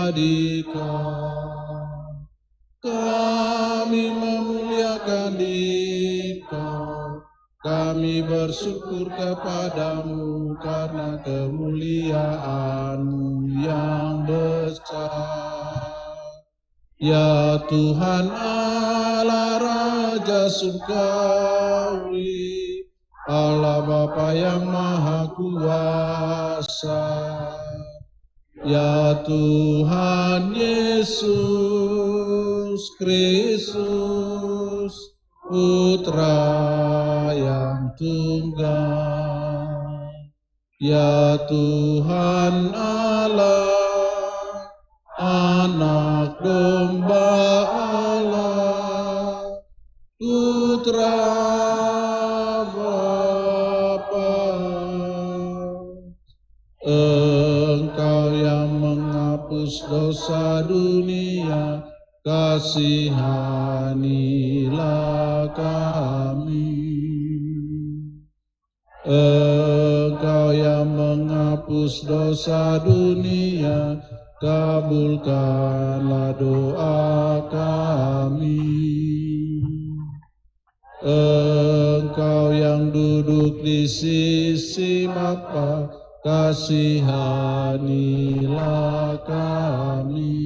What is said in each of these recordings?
Dikau. Kami memuliakan Dikau, kami bersyukur kepadamu karena kemuliaan-Mu yang besar. Ya Tuhan Allah Raja Surgawi, Allah Bapa yang Maha Kuasa. Ya Tuhan Yesus Kristus, Putra yang tunggal. Ya Tuhan Allah, Anak Domba Allah, Putra Bapa. Engkau yang menghapus dosa dunia, kasihanilah kami. Engkau yang menghapus dosa dunia, kabulkanlah doa kami. Engkau yang duduk di sisi Bapa, kasihanilah kami.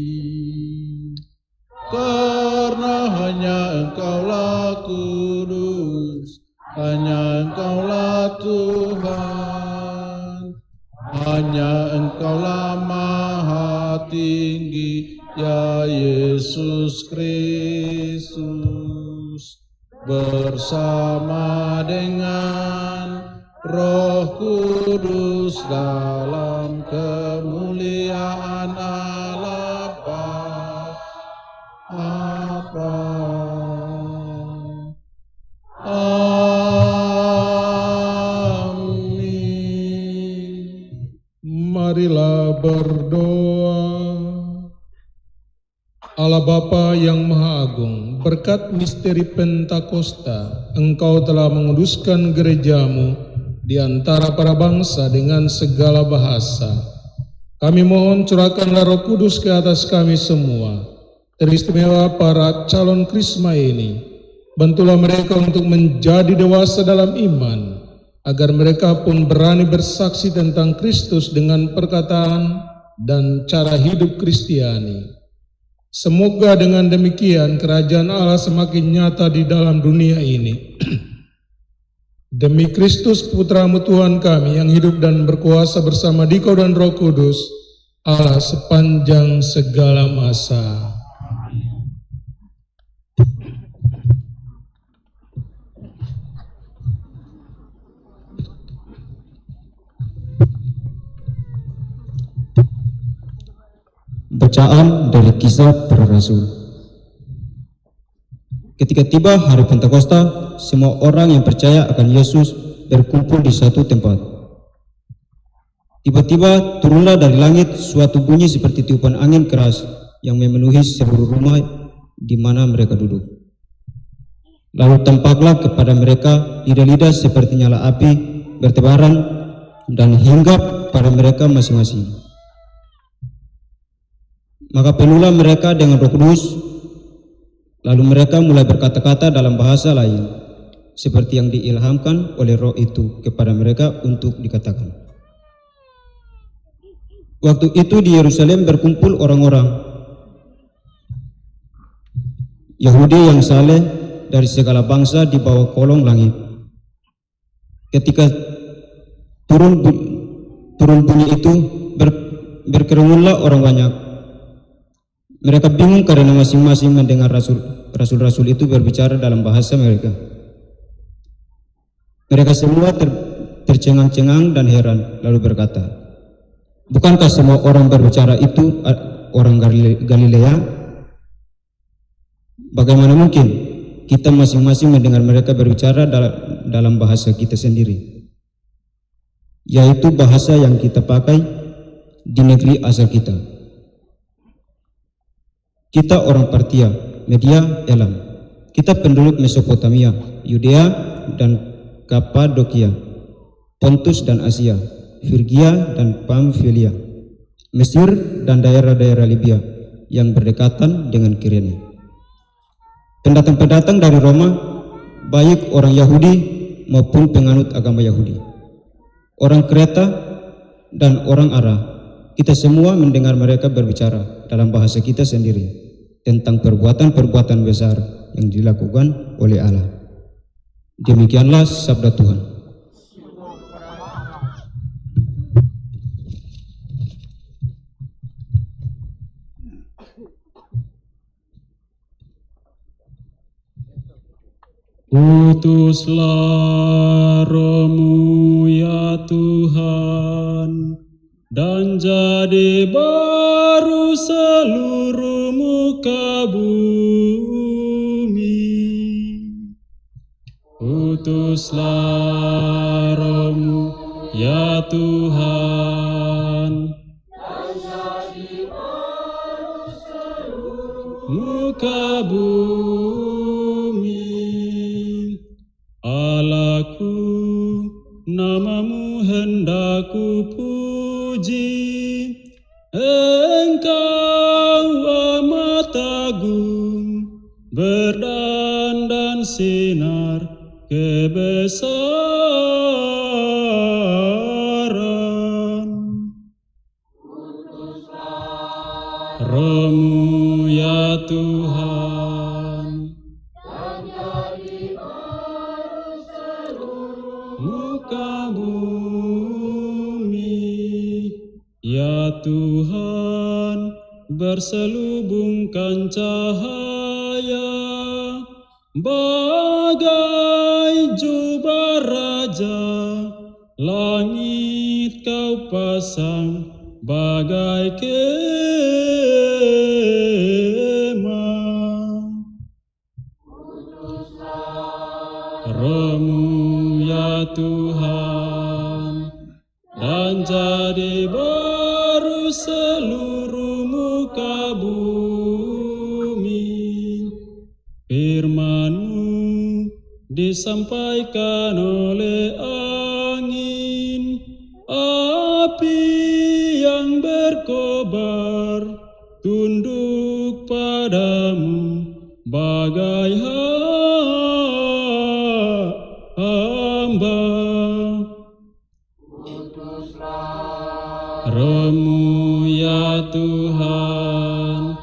Karena hanya Engkaulah kudus, hanya Engkaulah Tuhan, hanya Engkaulah Maha Tinggi, ya Yesus Kristus, bersama dengan Roh Kudus dalam kemuliaan Allah Bapa. Amin. Marilah berdoa. Allah Bapa yang Maha Agung, berkat misteri Pentakosta, Engkau telah menguduskan gereja-Mu di antara para bangsa dengan segala bahasa. Kami mohon curahkanlah Roh Kudus ke atas kami semua, teristimewa para calon Krisma ini. Bantulah mereka untuk menjadi dewasa dalam iman, agar mereka pun berani bersaksi tentang Kristus dengan perkataan dan cara hidup Kristiani. Semoga dengan demikian kerajaan Allah semakin nyata di dalam dunia ini. Demi Kristus Putra-Mu Tuhan kami yang hidup dan berkuasa bersama Dikau dan Roh Kudus, Allah sepanjang segala masa. Bacaan dari Kisah Para Rasul. Ketika tiba hari Pentakosta, semua orang yang percaya akan Yesus berkumpul di satu tempat. Tiba-tiba turunlah dari langit suatu bunyi seperti tiupan angin keras yang memenuhi seluruh rumah di mana mereka duduk. Lalu tampaklah kepada mereka lidah-lidah seperti nyala api bertebaran dan hinggap pada mereka masing-masing. Maka penuhlah mereka dengan Roh Kudus, lalu mereka mulai berkata-kata dalam bahasa lain, seperti yang diilhamkan oleh Roh itu kepada mereka untuk dikatakan. Waktu itu di Yerusalem berkumpul orang-orang Yahudi yang saleh dari segala bangsa di bawah kolong langit. Ketika turun bunyi itu, berkerumunlah orang banyak. Mereka bingung karena masing-masing mendengar rasul-rasul itu berbicara dalam bahasa mereka. Mereka semua tercengang-cengang dan heran, lalu berkata, "Bukankah semua orang berbicara itu orang Galilea? Bagaimana mungkin kita masing-masing mendengar mereka berbicara dalam bahasa kita sendiri, yaitu bahasa yang kita pakai di negeri asal kita? Kita orang Partia, Media, Elam. Kita penduduk Mesopotamia, Yudea dan Kapadokia, Pontus dan Asia, Frigia dan Pamfilia, Mesir dan daerah-daerah Libya yang berdekatan dengan Kirene. Pendatang-pendatang dari Roma, baik orang Yahudi maupun penganut agama Yahudi, orang Kreta dan orang Arab, kita semua mendengar mereka berbicara dalam bahasa kita sendiri tentang perbuatan-perbuatan besar yang dilakukan oleh Allah. Demikianlah sabda Tuhan. Utuslah Roh-Mu ya Tuhan, dan jadi baru seluruh muka bumi. Utuslah Roh-Mu ya Tuhan, dan jadi baru seluruh muka bumi. Allahku, nama-Mu hendak ku puji, Engkau amat agung, berdandan sinar kebesaran. Roh-Mu ya Tuhan, muka bumi, ya Tuhan, berselubungkan cahaya bagai jubah raja, langit Kau pasang bagai kemah. Roh-Mu ya Tuhan, dan jadi baru seluruh muka bumi. Firman-Mu disampaikan oleh angin, api yang berkobar, tunduk padamu bagai hamba. Roh-Mu ya Tuhan,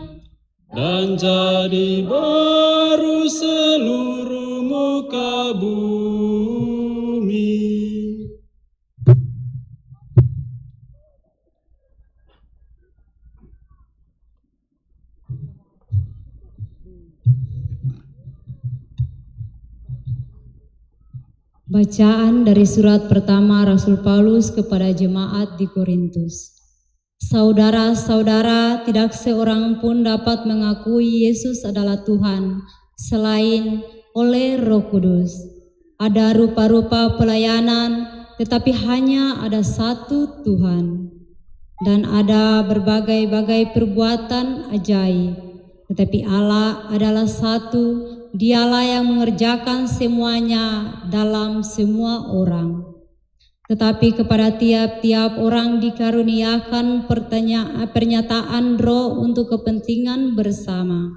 dan jadi baru seluruh muka bumi. Bacaan dari surat pertama Rasul Paulus kepada jemaat di Korintus. Saudara-saudara, tidak seorang pun dapat mengakui Yesus adalah Tuhan selain oleh Roh Kudus. Ada rupa-rupa pelayanan, tetapi hanya ada satu Tuhan. Dan ada berbagai-bagai perbuatan ajaib, tetapi Allah adalah satu. Dialah yang mengerjakan semuanya dalam semua orang. Tetapi kepada tiap-tiap orang dikaruniakan pernyataan Roh untuk kepentingan bersama.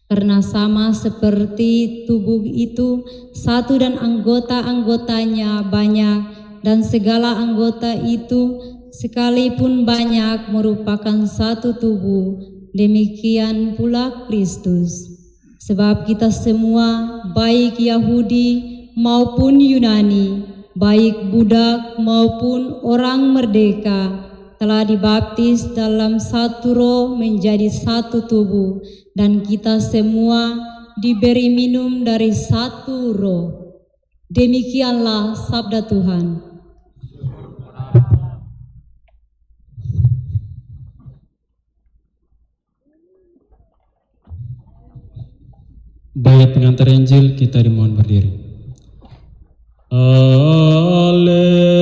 Karena sama seperti tubuh itu satu dan anggota-anggotanya banyak, dan segala anggota itu sekalipun banyak merupakan satu tubuh, demikian pula Kristus. Sebab kita semua, baik Yahudi maupun Yunani, baik budak maupun orang merdeka, telah dibaptis dalam satu Roh menjadi satu tubuh, dan kita semua diberi minum dari satu Roh. Demikianlah sabda Tuhan. Baik pengantar Injil, kita dimohon berdiri. Haleluya.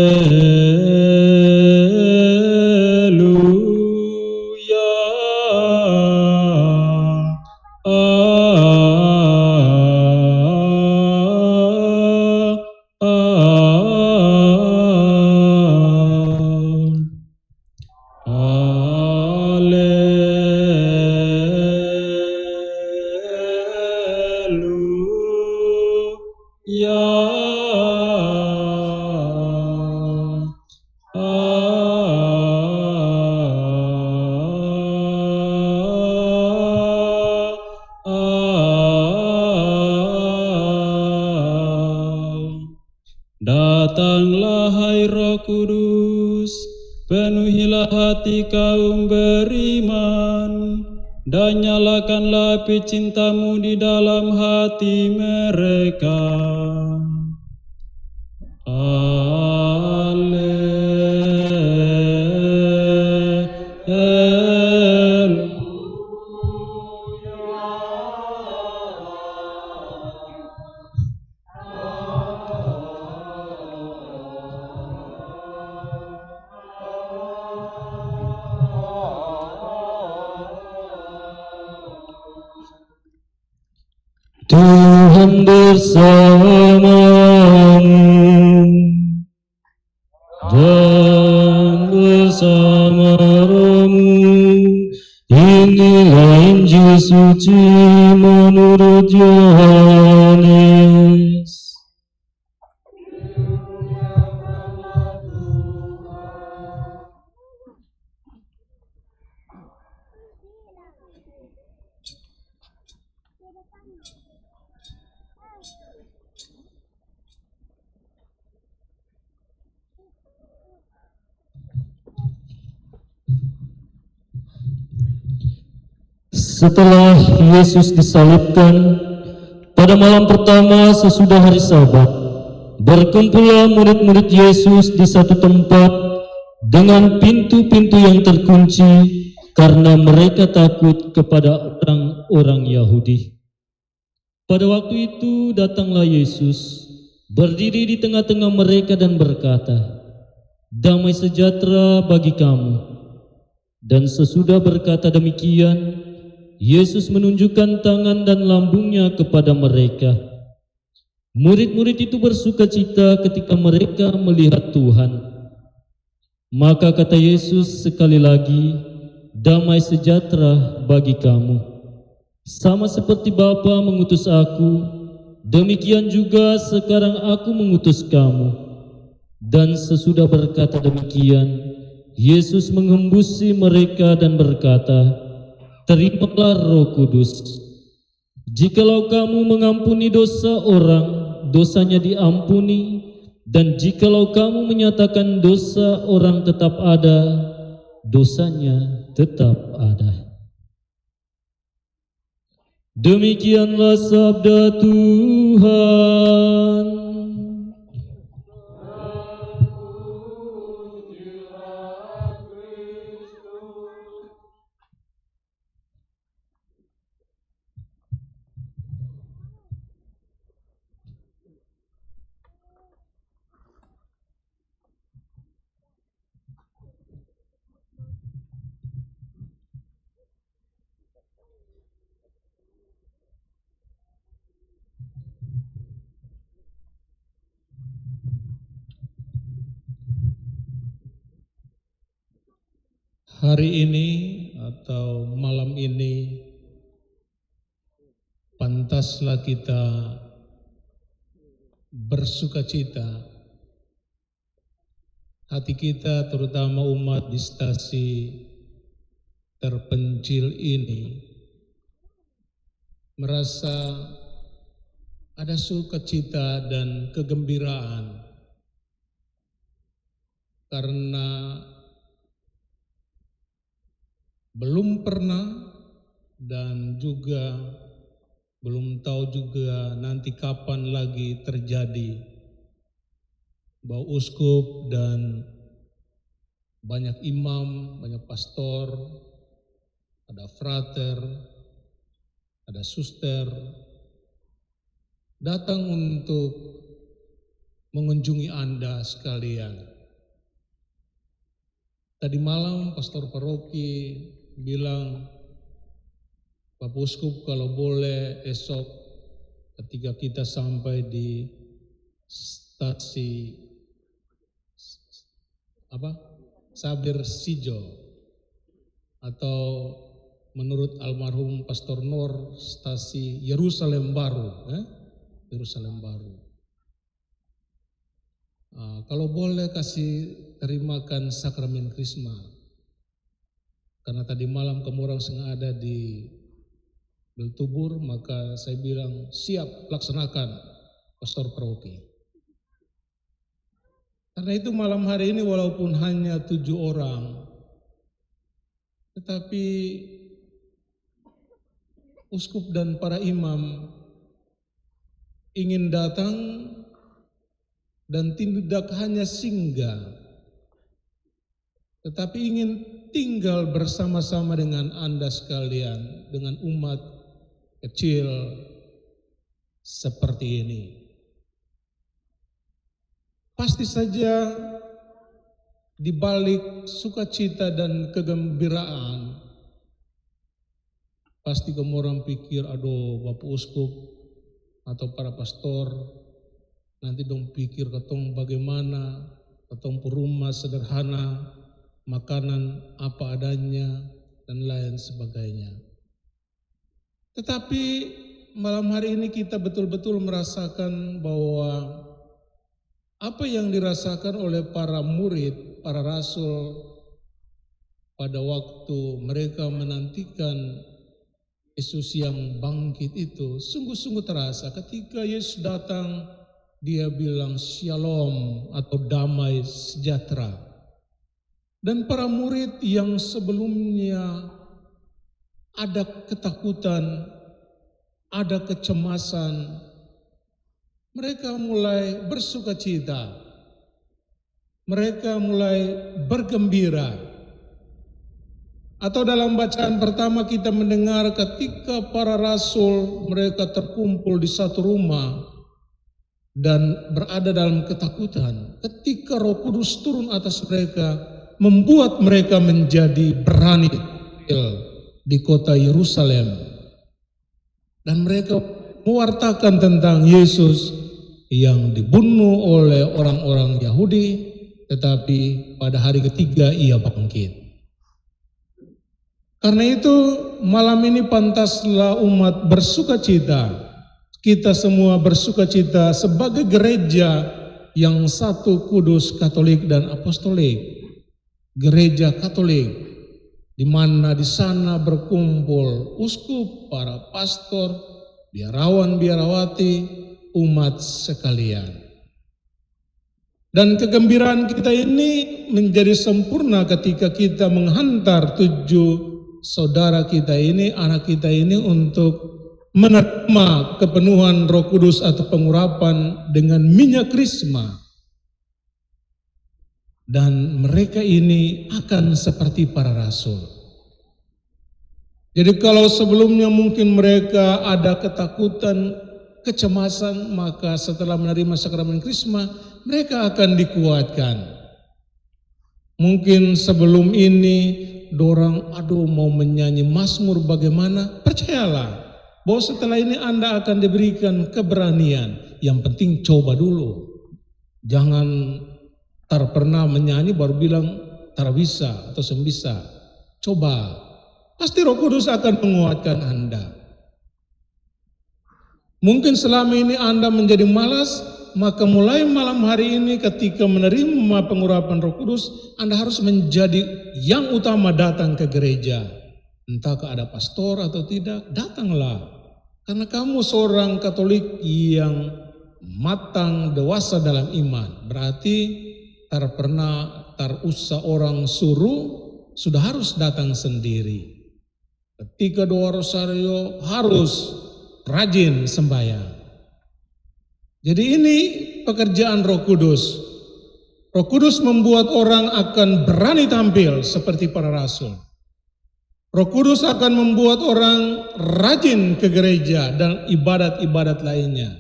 Datanglah hai Roh Kudus, penuhilah hati kaum beriman, dan nyalakanlah api cintamu di dalam hati mereka. Tuhan bersamamu dan bersama rohmu. Inilah Injil suci menurut Yohanes. Setelah Yesus disalibkan, pada malam pertama sesudah hari Sabat, berkumpullah murid-murid Yesus di satu tempat dengan pintu-pintu yang terkunci karena mereka takut kepada orang-orang Yahudi. Pada waktu itu datanglah Yesus, berdiri di tengah-tengah mereka dan berkata, "Damai sejahtera bagi kamu." Dan sesudah berkata demikian, Yesus menunjukkan tangan dan lambungnya kepada mereka. Murid-murid itu bersukacita ketika mereka melihat Tuhan. Maka kata Yesus sekali lagi, "Damai sejahtera bagi kamu. Sama seperti Bapa mengutus aku, demikian juga sekarang aku mengutus kamu." Dan sesudah berkata demikian, Yesus mengembusi mereka dan berkata, "Terimalah Roh Kudus. Jikalau kamu mengampuni dosa orang, dosanya diampuni, dan jikalau kamu menyatakan dosa orang tetap ada, dosanya tetap ada." Demikianlah sabda Tuhan. Hari ini atau malam ini pantaslah kita bersukacita. Hati kita terutama umat di stasi terpencil ini merasa ada sukacita dan kegembiraan karena belum pernah dan juga belum tahu juga nanti kapan lagi terjadi bahwa uskup dan banyak imam, banyak pastor, ada frater, ada suster datang untuk mengunjungi Anda sekalian. Tadi malam pastor paroki bilang, Pak Uskup kalau boleh esok ketika kita sampai di stasi Sabir Sijo atau menurut almarhum Pastor Nur stasi Yerusalem Baru, Yerusalem Baru. Kalau boleh kasih terimakan sakramen Krisma. Karena tadi malam kamu orang ada di Beltubur, maka saya bilang siap laksanakan Pastor Paroki. Karena itu malam hari ini walaupun hanya 7 orang, tetapi uskup dan para imam ingin datang dan tidak hanya singgah, tetapi ingin tinggal bersama-sama dengan Anda sekalian, dengan umat kecil seperti ini. Pasti saja di balik sukacita dan kegembiraan, pasti kamu orang pikir, aduh Bapak Uskup atau para pastor, nanti dong pikir ketong bagaimana, ketong rumah sederhana, makanan apa adanya, dan lain sebagainya. Tetapi malam hari ini kita betul-betul merasakan bahwa apa yang dirasakan oleh para murid, para rasul pada waktu mereka menantikan Yesus yang bangkit itu sungguh-sungguh terasa. Ketika Yesus datang, dia bilang shalom atau damai sejahtera. Dan para murid yang sebelumnya ada ketakutan, ada kecemasan, mereka mulai bersukacita, mereka mulai bergembira. Atau dalam bacaan pertama kita mendengar ketika para rasul mereka terkumpul di satu rumah dan berada dalam ketakutan, ketika Roh Kudus turun atas mereka, membuat mereka menjadi berani di kota Yerusalem, dan mereka mewartakan tentang Yesus yang dibunuh oleh orang-orang Yahudi, tetapi pada hari ketiga ia bangkit. Karena itu malam ini pantaslah umat bersukacita, kita semua bersukacita sebagai gereja yang satu, kudus, katolik dan apostolik. Gereja Katolik, di mana di sana berkumpul uskup, para pastor, biarawan, biarawati, umat sekalian. Dan kegembiraan kita ini menjadi sempurna ketika kita menghantar 7 saudara kita ini, anak kita ini untuk menerima kepenuhan Roh Kudus atau pengurapan dengan minyak krisma. Dan mereka ini akan seperti para rasul. Jadi kalau sebelumnya mungkin mereka ada ketakutan, kecemasan, maka setelah menerima sakramen krisma, mereka akan dikuatkan. Mungkin sebelum ini dorang aduh mau menyanyi mazmur bagaimana, percayalah bahwa setelah ini Anda akan diberikan keberanian. Yang penting coba dulu, jangan tar pernah menyanyi baru bilang tar bisa atau sembisa. Coba, pasti Roh Kudus akan menguatkan Anda. Mungkin selama ini Anda menjadi malas, maka mulai malam hari ini ketika menerima pengurapan Roh Kudus, Anda harus menjadi yang utama datang ke gereja. Entahkah ada pastor atau tidak, datanglah. Karena kamu seorang Katolik yang matang, dewasa dalam iman. Berarti tak usah orang suruh, sudah harus datang sendiri. Ketika doa rosario harus rajin sembahyang. Jadi ini pekerjaan Roh Kudus. Roh Kudus membuat orang akan berani tampil seperti para rasul. Roh Kudus akan membuat orang rajin ke gereja dan ibadat-ibadat lainnya.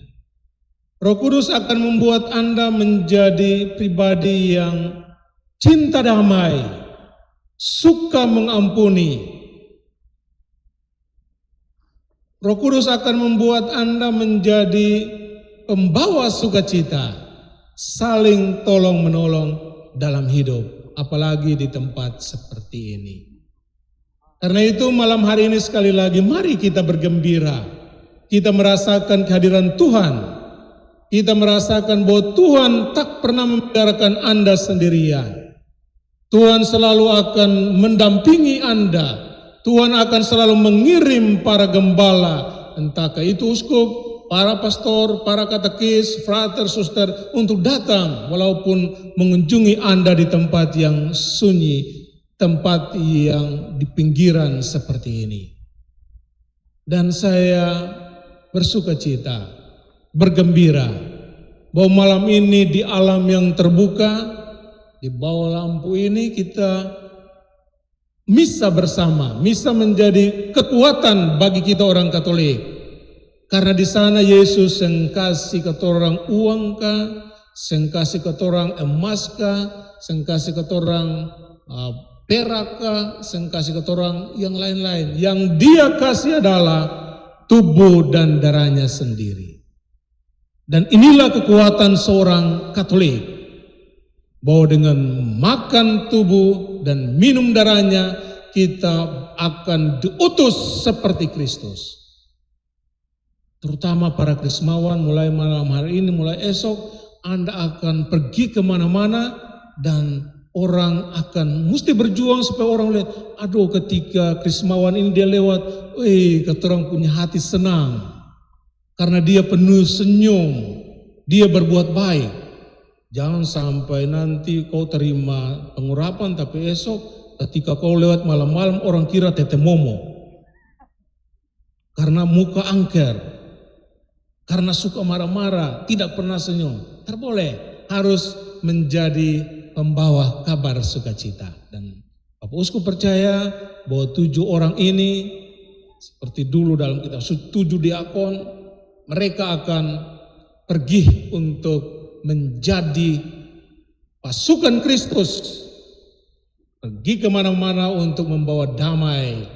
Roh Kudus akan membuat Anda menjadi pribadi yang cinta damai, suka mengampuni. Roh Kudus akan membuat Anda menjadi pembawa sukacita, saling tolong-menolong dalam hidup, apalagi di tempat seperti ini. Karena itu malam hari ini sekali lagi mari kita bergembira. Kita merasakan kehadiran Tuhan. Kita merasakan bahwa Tuhan tak pernah membiarkan Anda sendirian. Tuhan selalu akan mendampingi Anda. Tuhan akan selalu mengirim para gembala, entahkah itu uskup, para pastor, para katekis, frater, suster untuk datang walaupun mengunjungi Anda di tempat yang sunyi, tempat yang di pinggiran seperti ini. Dan saya bersuka cita, bergembira bahwa malam ini di alam yang terbuka, di bawah lampu ini kita misa bersama. Misa menjadi kekuatan bagi kita orang Katolik. Karena di sana Yesus yang kasih ke orang uang kah, yang kasih ke orang emas kah, yang kasih ke orang perak kah, yang kasih ke orang yang lain-lain. Yang dia kasih adalah tubuh dan darahnya sendiri. Dan inilah kekuatan seorang Katolik, bahwa dengan makan tubuh dan minum darahnya kita akan diutus seperti Kristus. Terutama para Krismawan, mulai malam hari ini, mulai esok, Anda akan pergi kemana-mana dan orang akan mesti berjuang supaya orang lihat, aduh ketika Krismawan ini dia lewat, kata orang punya hati senang. Karena dia penuh senyum, dia berbuat baik. Jangan sampai nanti kau terima pengurapan tapi esok ketika kau lewat malam-malam orang kira tete momo. Karena muka angker. Karena suka marah-marah, tidak pernah senyum. Terboleh, harus menjadi pembawa kabar sukacita. Dan Bapak Uskup percaya bahwa 7 orang ini, seperti dulu dalam kitab 7 diakon, mereka akan pergi untuk menjadi pasukan Kristus. Pergi kemana-mana untuk membawa damai,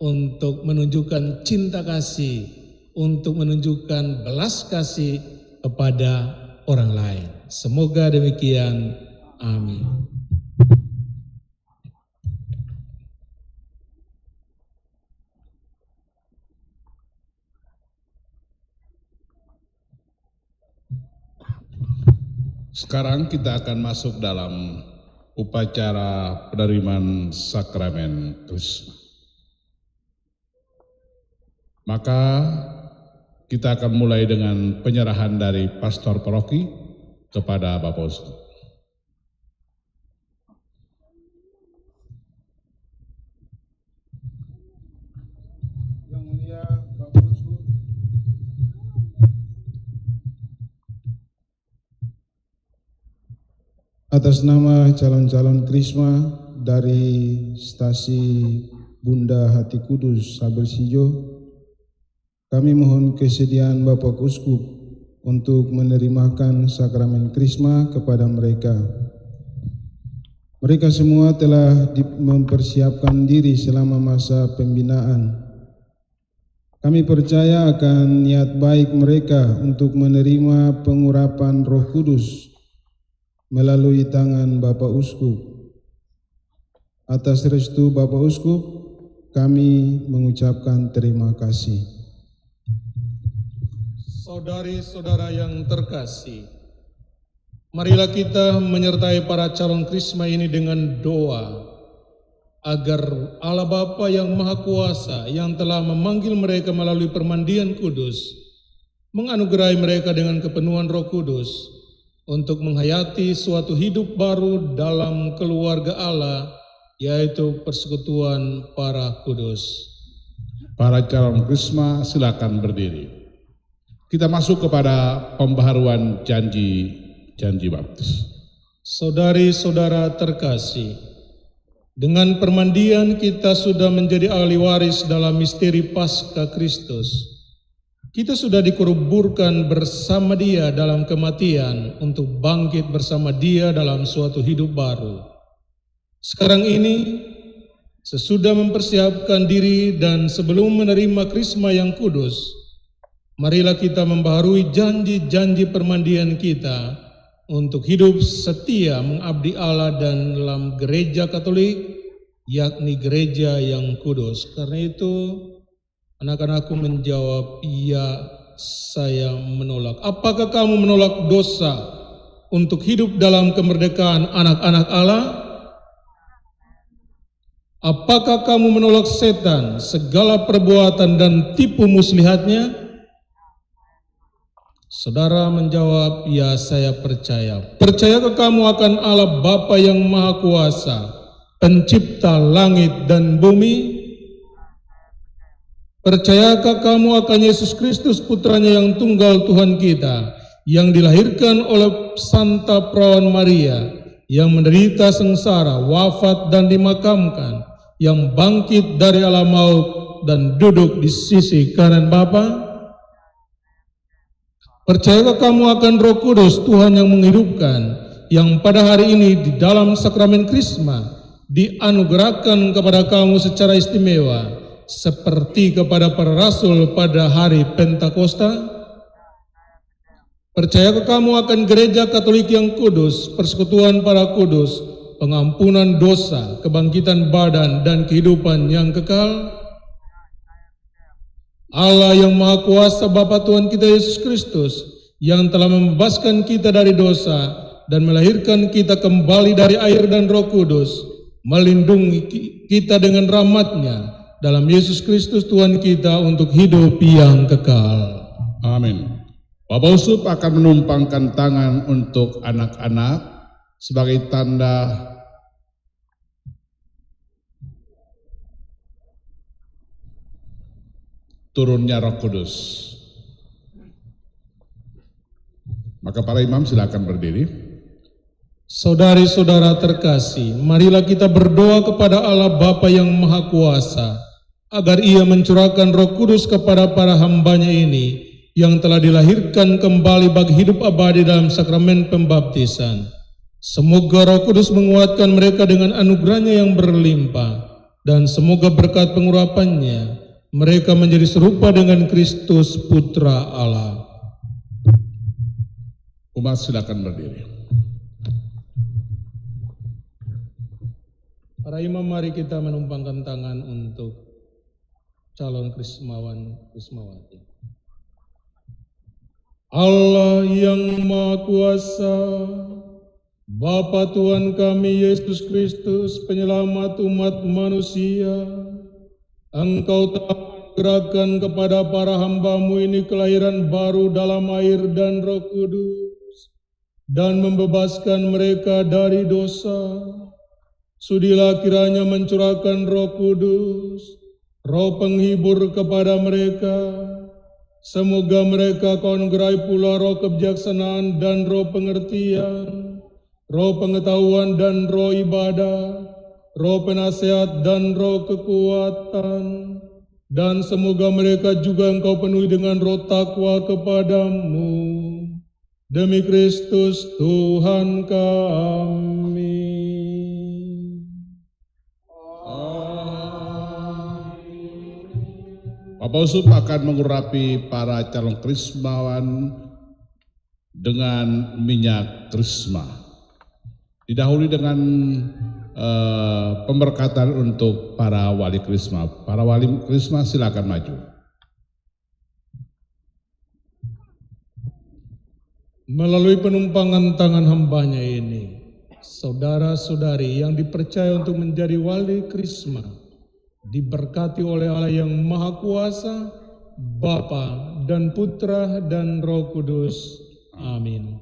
untuk menunjukkan cinta kasih, untuk menunjukkan belas kasih kepada orang lain. Semoga demikian. Amin. Sekarang kita akan masuk dalam upacara penerimaan sakramen Krisma. Maka kita akan mulai dengan penyerahan dari pastor paroki kepada Bapak Uskup. Yang mulia Bapak Uskup, atas nama calon-calon Krisma dari stasi Bunda Hati Kudus Sabersijo, kami mohon kesediaan Bapak Uskup untuk menerimakan sakramen Krisma kepada mereka. Mereka semua telah mempersiapkan diri selama masa pembinaan. Kami percaya akan niat baik mereka untuk menerima pengurapan Roh Kudus melalui tangan Bapak Uskup. Atas restu Bapak Uskup, kami mengucapkan terima kasih. Saudari-saudara yang terkasih, marilah kita menyertai para calon Krisma ini dengan doa agar Allah Bapa yang Maha Kuasa yang telah memanggil mereka melalui permandian kudus menganugerahi mereka dengan kepenuhan Roh Kudus untuk menghayati suatu hidup baru dalam keluarga Allah, yaitu persekutuan para kudus. Para calon Krisma silakan berdiri. Kita masuk kepada pembaharuan janji baptis. Saudari-saudara terkasih, dengan permandian kita sudah menjadi ahli waris dalam misteri Paskah Kristus. Kita sudah dikuburkan bersama Dia dalam kematian untuk bangkit bersama Dia dalam suatu hidup baru. Sekarang ini, sesudah mempersiapkan diri dan sebelum menerima Krisma yang kudus, marilah kita membaharui janji-janji permandian kita untuk hidup setia mengabdi Allah dan dalam gereja Katolik, yakni gereja yang kudus. Karena itu, anak-anakku menjawab, "Ya, saya menolak." Apakah kamu menolak dosa untuk hidup dalam kemerdekaan anak-anak Allah? Apakah kamu menolak setan, segala perbuatan dan tipu muslihatnya? Saudara menjawab, ya saya percaya. Percayakah kamu akan Allah Bapa yang Maha Kuasa, pencipta langit dan bumi? Percayakah kamu akan Yesus Kristus putranya yang tunggal Tuhan kita, yang dilahirkan oleh Santa Perawan Maria, yang menderita sengsara, wafat dan dimakamkan, yang bangkit dari alam maut dan duduk di sisi kanan Bapa? Percayakah kamu akan Roh Kudus Tuhan yang menghidupkan, yang pada hari ini di dalam sakramen Krisma dianugerahkan kepada kamu secara istimewa, seperti kepada para rasul pada hari Pentakosta? Percayakah kamu akan gereja Katolik yang kudus, persekutuan para kudus, pengampunan dosa, kebangkitan badan, dan kehidupan yang kekal? Allah yang Maha Kuasa, Bapa Tuhan kita Yesus Kristus, yang telah membebaskan kita dari dosa dan melahirkan kita kembali dari air dan Roh Kudus, melindungi kita dengan rahmat-Nya dalam Yesus Kristus Tuhan kita untuk hidup yang kekal. Amin. Bapak Uskup akan menumpangkan tangan untuk anak-anak sebagai tanda turunnya Roh Kudus. Maka para imam silakan berdiri. Saudari-saudara terkasih, marilah kita berdoa kepada Allah Bapa yang Maha Kuasa, agar Ia mencurahkan Roh Kudus kepada para hamba-Nya ini, yang telah dilahirkan kembali bagi hidup abadi dalam sakramen pembaptisan. Semoga Roh Kudus menguatkan mereka dengan anugerah-Nya yang berlimpah, dan semoga berkat pengurapan-Nya mereka menjadi serupa dengan Kristus Putra Allah. Umat silakan berdiri. Para imam, mari kita menumpangkan tangan untuk calon krismawan krismawati. Allah yang Maha Kuasa, Bapa Tuhan kami Yesus Kristus, penyelamat umat manusia, Engkau telah mengerahkan kepada para hamba-Mu ini kelahiran baru dalam air dan Roh Kudus, dan membebaskan mereka dari dosa. Sudilah kiranya mencurahkan Roh Kudus, Roh penghibur kepada mereka. Semoga mereka Kau anugerahi pula roh kebijaksanaan dan roh pengertian, roh pengetahuan dan roh ibadah, roh penasehat dan roh kekuatan, dan semoga mereka juga Engkau penuhi dengan roh takwa kepadamu. Demi Kristus Tuhan kami. Bapak Uskup akan mengurapi para calon krismawan dengan minyak krisma. Didahului dengan pemberkatan untuk para wali krisma. Para wali krisma silakan maju. Melalui penumpangan tangan hamba-Nya ini, saudara-saudari yang dipercaya untuk menjadi wali krisma, diberkati oleh Allah yang Maha Kuasa, Bapa dan Putra dan Roh Kudus. Amin.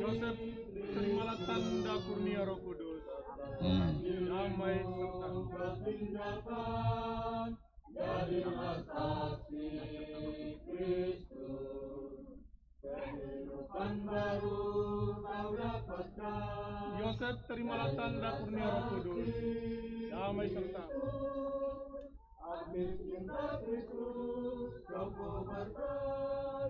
Yosef, terimalah tanda kurnia Roh Kudus. Damai serta jadilah saksi Kristus. Kehidupan baru kau dapatkan. Yosef, terimalah tanda kurnia Roh Kudus. Damai serta amin cinta Kristus kau kobarkan.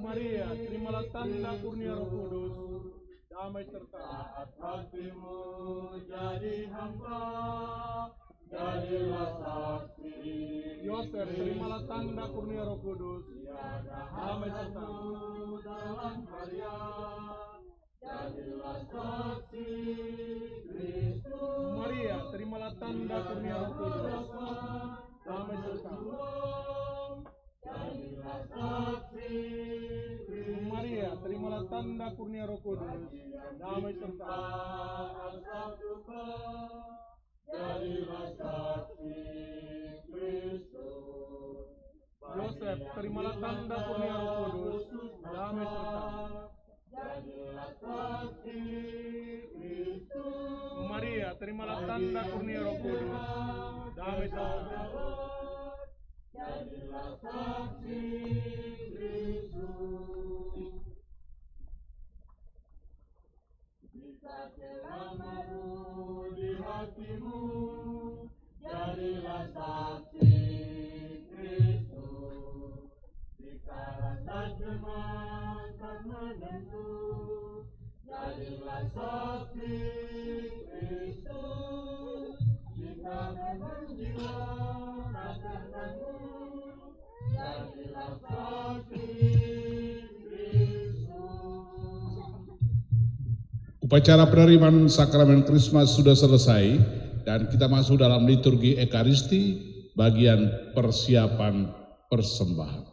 Maria, terimalah tanda kurnia Roh Kudus. damai serta hatimu jadi hamba, jadilah saksi. Yosef, terimalah tanda kurnia Roh Kudus, damai serta dalam karya, jadilah saksi Kristus. Maria, terimalah tanda kurnia Roh Kudus, damai serta jadilah saksi Kristus. Maria, terimalah tanda kurnia Roh Kudus, damai serta asal duka, jadilah saksi Kristus. Yosef, terimalah tanda kurnia Roh Kudus, damai serta jadilah saksi Kristus. Maria, terimalah tanda kurnia Roh Kudus, damai serta jadilah saksi Kristus. Jika telah malu di hatimu, jadilah saksi Kristus. Jika rasa cemas tak menentu, jadilah saksi Kristus. Jika beban jiwa tak tertanggung, jadilah saksi Kristus. Upacara penerimaan sakramen Krismas sudah selesai dan kita masuk dalam liturgi Ekaristi bagian persiapan persembahan.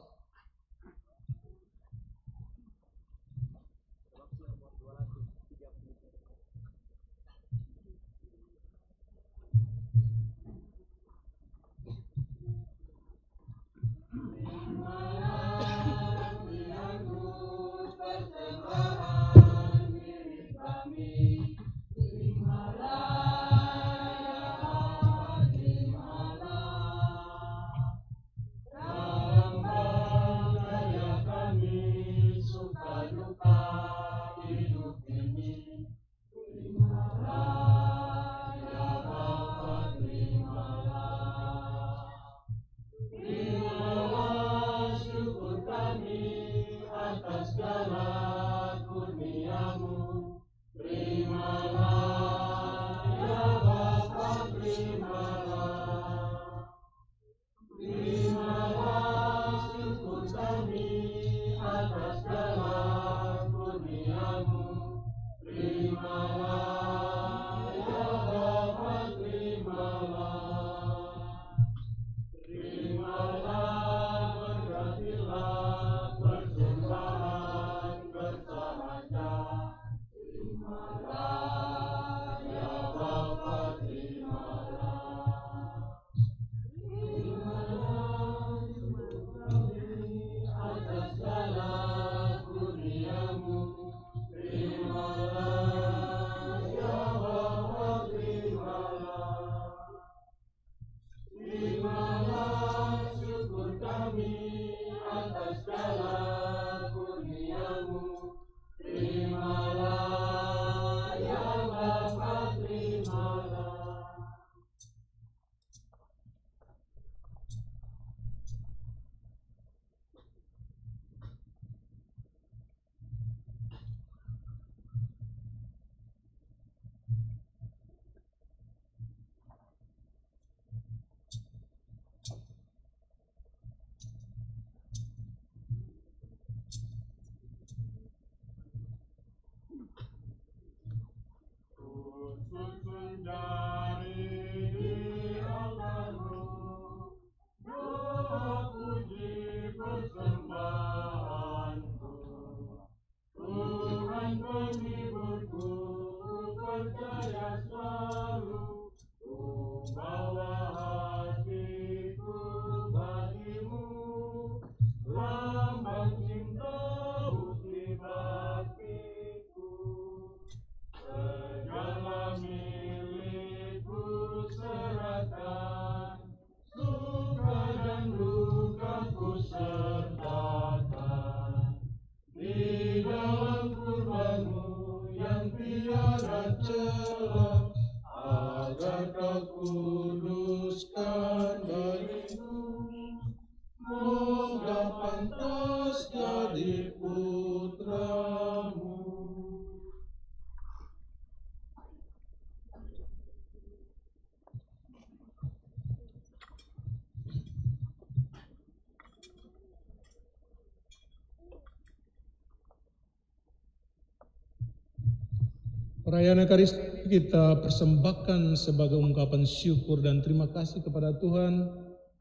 Perayaan Ekaristi kita persembahkan sebagai ungkapan syukur dan terima kasih kepada Tuhan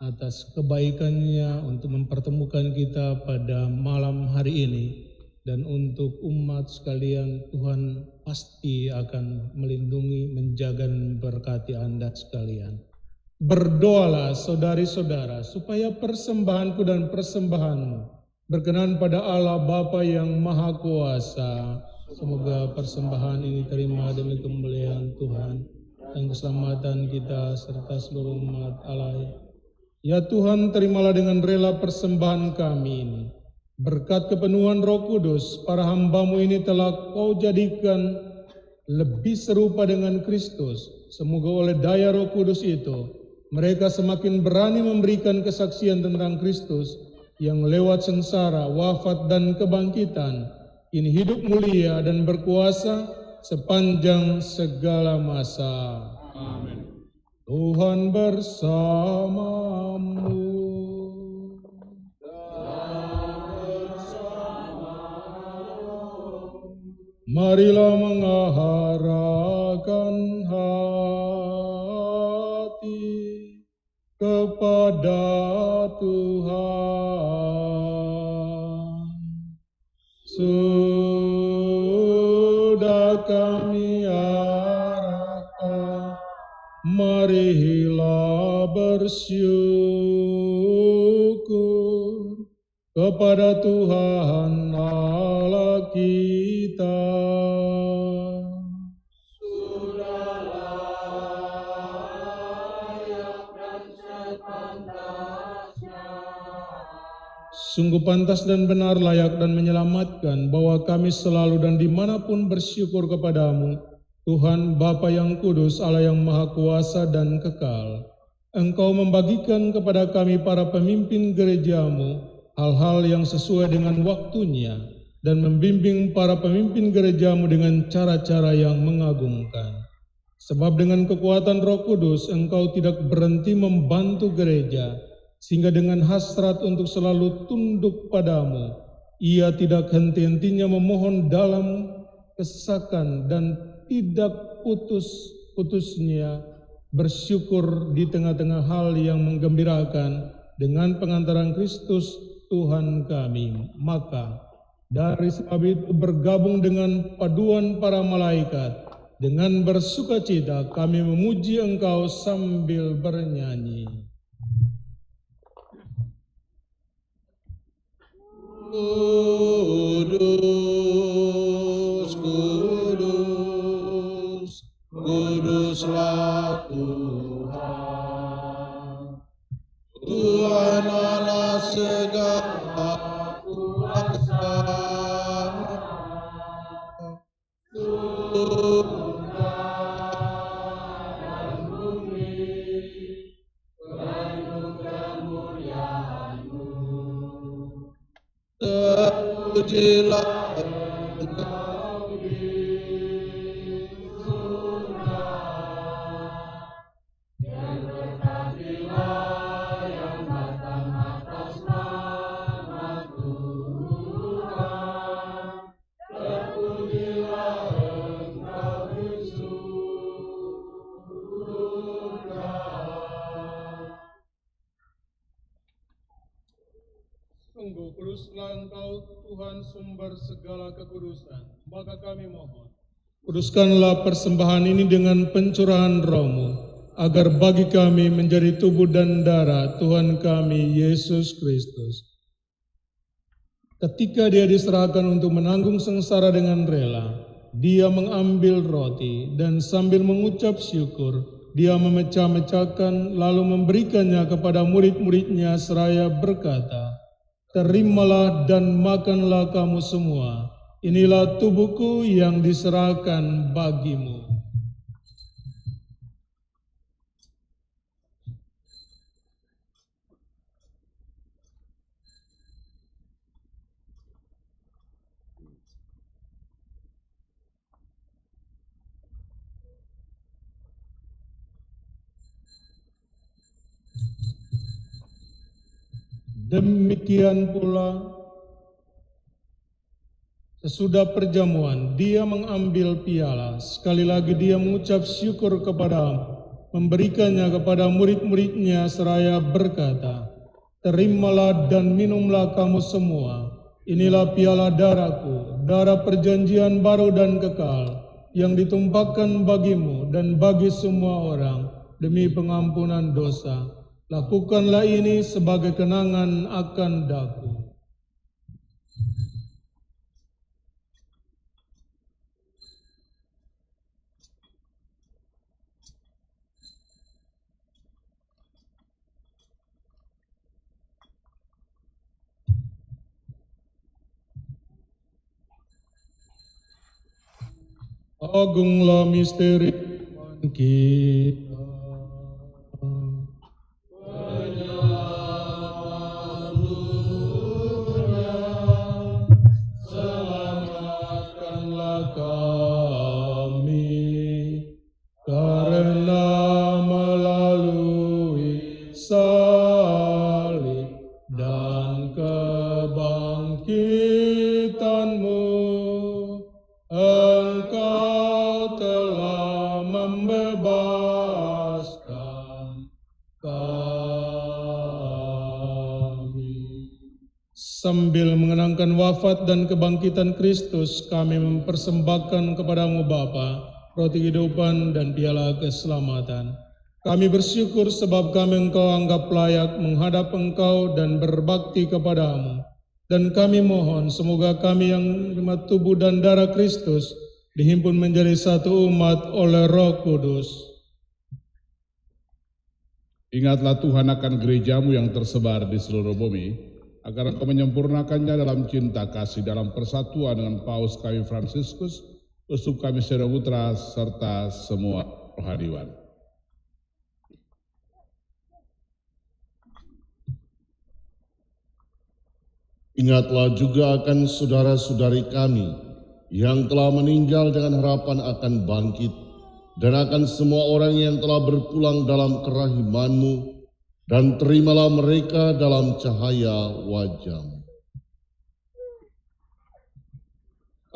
atas kebaikannya untuk mempertemukan kita pada malam hari ini. Dan untuk umat sekalian, Tuhan pasti akan melindungi, menjaga, dan memberkati Anda sekalian. Berdoalah saudari-saudara supaya persembahanku dan persembahanmu berkenan pada Allah Bapa yang Maha Kuasa. Semoga persembahan ini terima demi kemuliaan Tuhan dan keselamatan kita serta seluruh umat Allah. Ya Tuhan, terimalah dengan rela persembahan kami ini. Berkat kepenuhan Roh Kudus, para hamba-Mu ini telah Kau jadikan lebih serupa dengan Kristus. Semoga oleh daya Roh Kudus itu, mereka semakin berani memberikan kesaksian tentang Kristus yang lewat sengsara, wafat, dan kebangkitan, ini hidup mulia dan berkuasa sepanjang segala masa. Amin. Tuhan bersamamu. Marilah mengarahkan hati kepada Tuhan. Sudah kami arahkan, marilah bersyukur kepada Tuhan Allah kita. Sungguh pantas dan benar, layak dan menyelamatkan bahwa kami selalu dan dimanapun bersyukur kepadamu, Tuhan Bapa yang kudus, Allah yang maha kuasa dan kekal. Engkau membagikan kepada kami para pemimpin gerejamu hal-hal yang sesuai dengan waktunya dan membimbing para pemimpin gerejamu dengan cara-cara yang mengagumkan. Sebab dengan kekuatan Roh Kudus engkau tidak berhenti membantu gereja, sehingga dengan hasrat untuk selalu tunduk padamu, ia tidak henti-hentinya memohon dalam kesesakan dan tidak putus-putusnya bersyukur di tengah-tengah hal yang menggembirakan dengan pengantaran Kristus Tuhan kami. Maka dari sebab itu bergabung dengan paduan para malaikat, dengan bersukacita kami memuji Engkau sambil bernyanyi. Kudus, kudus, kuduslah Tuhan, Tuhan Allah segala kuasa. Surga dan bumi penuh kemuliaan-Mu. Terpujilah Engkau di surga, dan berkatilah yang datang atas nama Tuhan. Terpujilah Engkau di surga. Sungguh kuduslah Engkau Tuhan, sumber segala kekudusan. Maka kami mohon, kuduskanlah persembahan ini dengan pencurahan Roh-Mu, agar bagi kami menjadi tubuh dan darah Tuhan kami Yesus Kristus. Ketika Dia diserahkan untuk menanggung sengsara dengan rela, Dia mengambil roti dan sambil mengucap syukur, Dia memecah-mecahkan lalu memberikannya kepada murid-muridnya seraya berkata, "Terimalah dan makanlah kamu semua. Inilah tubuhku yang diserahkan bagimu." Demikian pula Sesudah perjamuan, dia mengambil piala. Sekali lagi dia mengucap syukur kepada, memberikannya kepada murid-muridnya seraya berkata, "Terimalah dan minumlah kamu semua. Inilah piala darahku, darah perjanjian baru dan kekal, yang ditumpahkan bagimu dan bagi semua orang demi pengampunan dosa. Lakukanlah ini sebagai kenangan akan daku." Agunglah misteri iman kita. Selamatkanlah kami, karena melalui salib dan kebangkitan-Mu, Engkau telah membebaskan kami. Sambil mengenangkan wafat dan kebangkitan Kristus, kami mempersembahkan kepadamu Bapa, roti kehidupan dan piala keselamatan. Kami bersyukur sebab kami Engkau anggap layak menghadap Engkau dan berbakti kepadamu. Dan kami mohon semoga kami yang menerima tubuh dan darah Kristus dihimpun menjadi satu umat oleh Roh Kudus. Ingatlah Tuhan akan gerejamu yang tersebar di seluruh bumi, agar Engkau menyempurnakannya dalam cinta kasih, dalam persatuan dengan Paus kami Fransiskus, uskup kami Sedo Putra, serta semua rohaniwan. Ingatlah juga akan saudara-saudari kami yang telah meninggal dengan harapan akan bangkit, dan akan semua orang yang telah berpulang dalam kerahiman-Mu, dan terimalah mereka dalam cahaya wajah-Mu.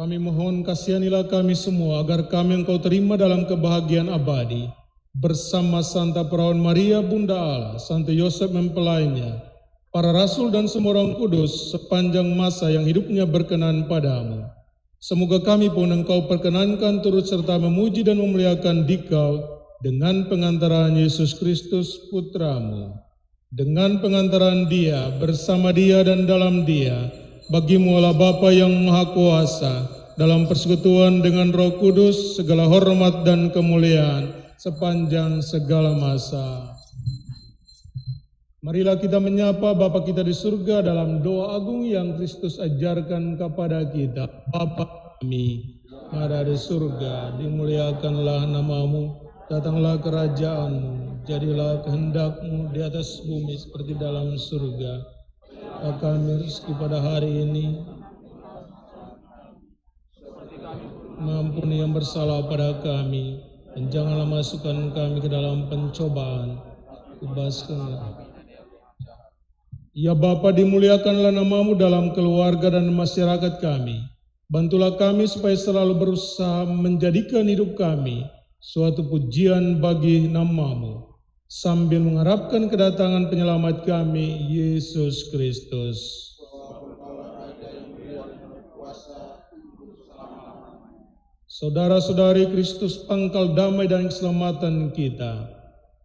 Kami mohon kasihanilah kami semua agar kami Engkau terima dalam kebahagiaan abadi bersama Santa Perawan Maria Bunda Allah, Santo Yosef mempelainya, para rasul dan semua orang kudus sepanjang masa yang hidupnya berkenan padamu. Semoga kami pun Engkau perkenankan turut serta memuji dan memuliakan Dikau dengan pengantaran Yesus Kristus Putramu. Dengan pengantaran Dia, bersama Dia dan dalam Dia, bagimu Allah Bapa yang Maha Kuasa, dalam persekutuan dengan Roh Kudus, segala hormat dan kemuliaan sepanjang segala masa. Marilah kita menyapa Bapa kita di surga dalam doa agung yang Kristus ajarkan kepada kita. Bapa kami, yang ada di surga, dimuliakanlah namamu, datanglah kerajaan-Mu, jadilah kehendak-Mu di atas bumi seperti dalam surga. Kami rezeki pada hari ini, mengampuni yang bersalah pada kami, dan janganlah masukkan kami ke dalam pencobaan, bebaskanlah. Ya Bapa, dimuliakanlah namamu dalam keluarga dan masyarakat kami. Bantulah kami supaya selalu berusaha menjadikan hidup kami suatu pujian bagi namamu, sambil mengharapkan kedatangan penyelamat kami, Yesus Kristus. Saudara-saudari, Kristus pangkal damai dan keselamatan kita.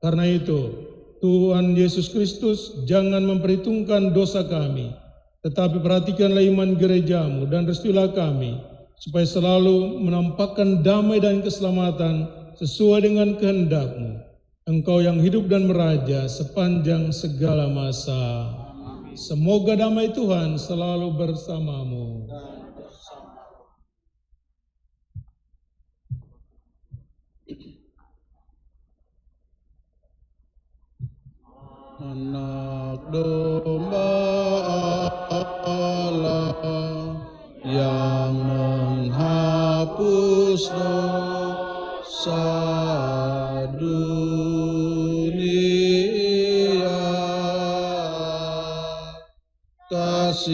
Karena itu, Tuhan Yesus Kristus, jangan memperhitungkan dosa kami, tetapi perhatikanlah iman gerejamu dan restuilah kami, supaya selalu menampakkan damai dan keselamatan sesuai dengan kehendak-Mu. Engkau yang hidup dan meraja sepanjang segala masa. Semoga damai Tuhan selalu bersamamu. Anak domba Allah yang menghapus dosa dunia, kasihanilah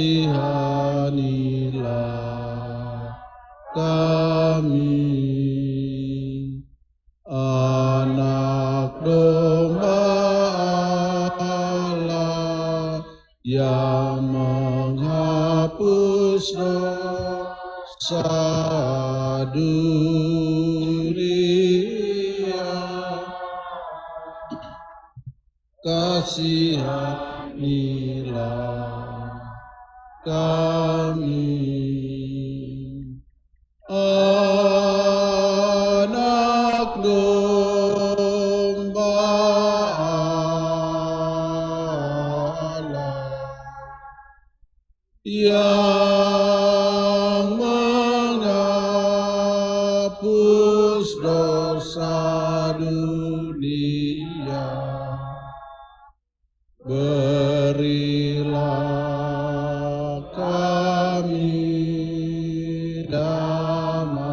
dosa dunia, kasihanilah kami. Anak domba Allah yang menghapus dosa dunia, berilah kami damai.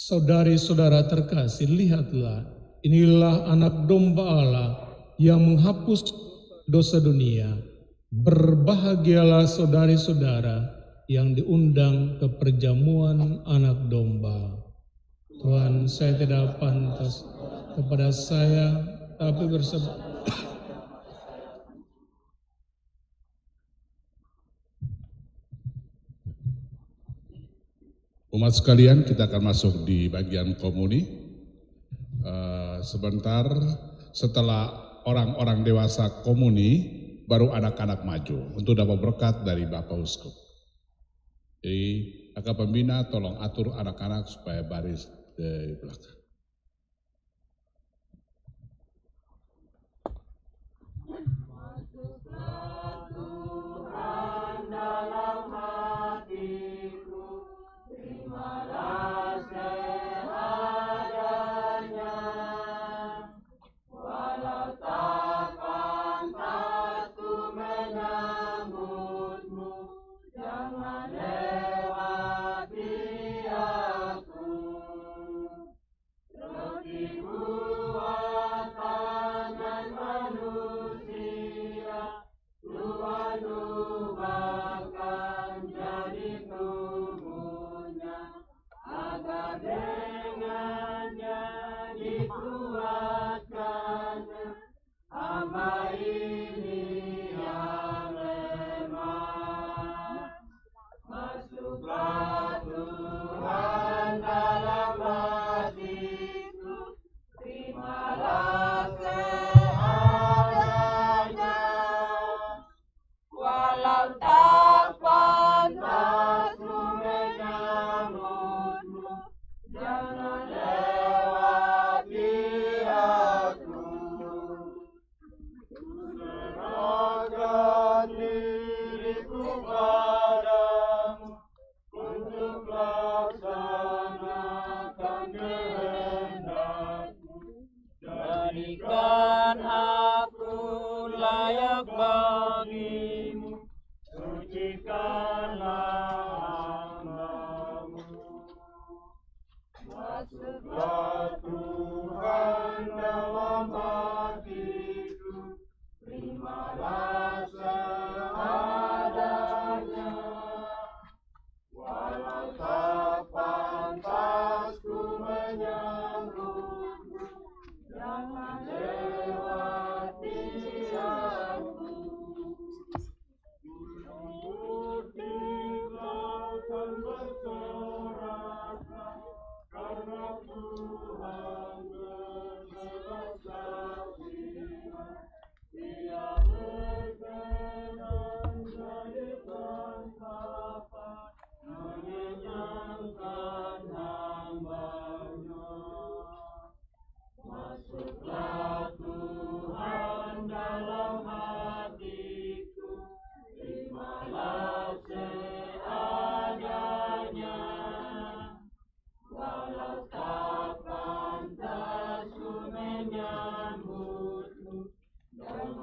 Saudari-saudara terkasih, lihatlah, inilah anak domba Allah yang menghapus dosa dunia. Berbahagialah saudari-saudara yang diundang ke perjamuan anak domba. Tuhan, saya tidak pantas kepada saya, tapi bersama Umat sekalian, kita akan masuk di bagian komuni. Sebentar setelah orang-orang dewasa komuni, baru anak-anak maju untuk dapat berkat dari Bapak Uskup. Jadi, kakak pembina tolong atur anak-anak supaya baris di belakang.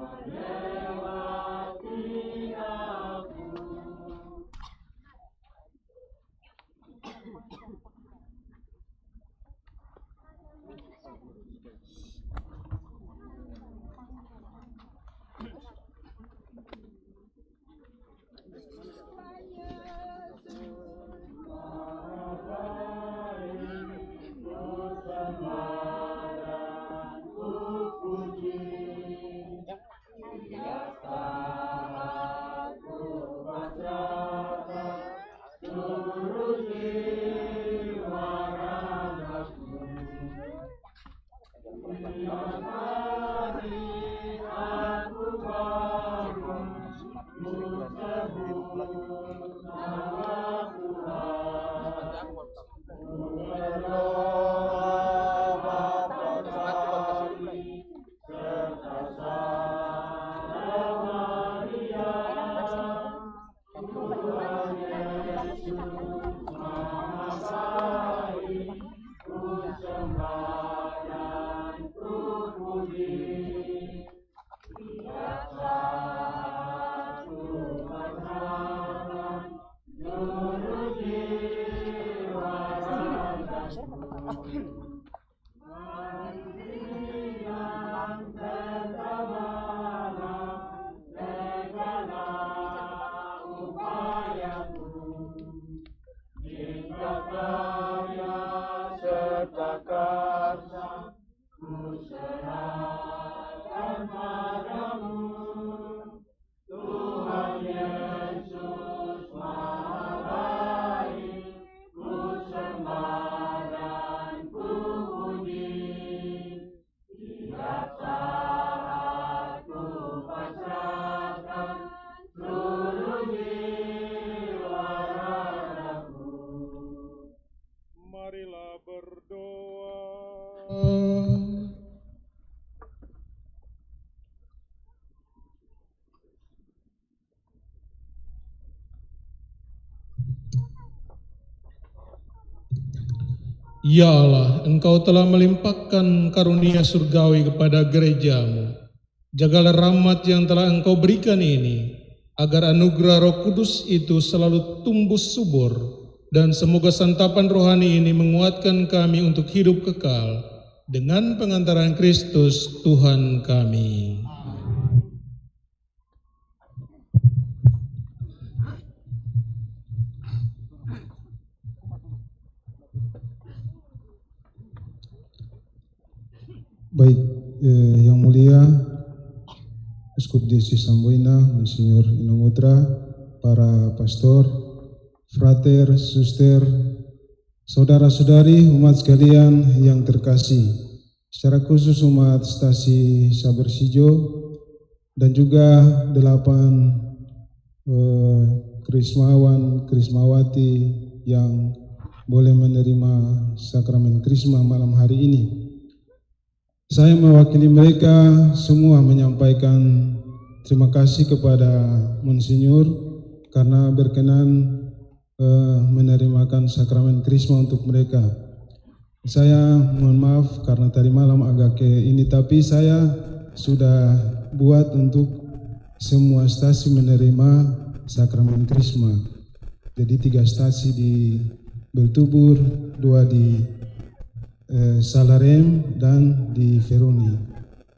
Jangan Ya Allah, Engkau telah melimpahkan karunia surgawi kepada gerejamu. Jagalah rahmat yang telah Engkau berikan ini, agar anugerah Roh Kudus itu selalu tumbuh subur, dan semoga santapan rohani ini menguatkan kami untuk hidup kekal dengan pengantaran Kristus Tuhan kami. Baik, Yang Mulia Uskup Diosesis Amboina, Monsinyur Inongutra, para pastor, frater, suster, saudara-saudari, umat sekalian yang terkasih, secara khusus umat stasi Sabar Sijo dan juga 8 krismawan, krismawati yang boleh menerima sakramen krisma malam hari ini. Saya mewakili mereka semua menyampaikan terima kasih kepada Monsinyur karena berkenan menerimakan sakramen krisma untuk mereka. Saya mohon maaf karena tadi malam agak tapi saya sudah buat untuk semua stasi menerima sakramen krisma. Jadi 3 stasi di Beltubur, 2 di Salarem dan di Veroni.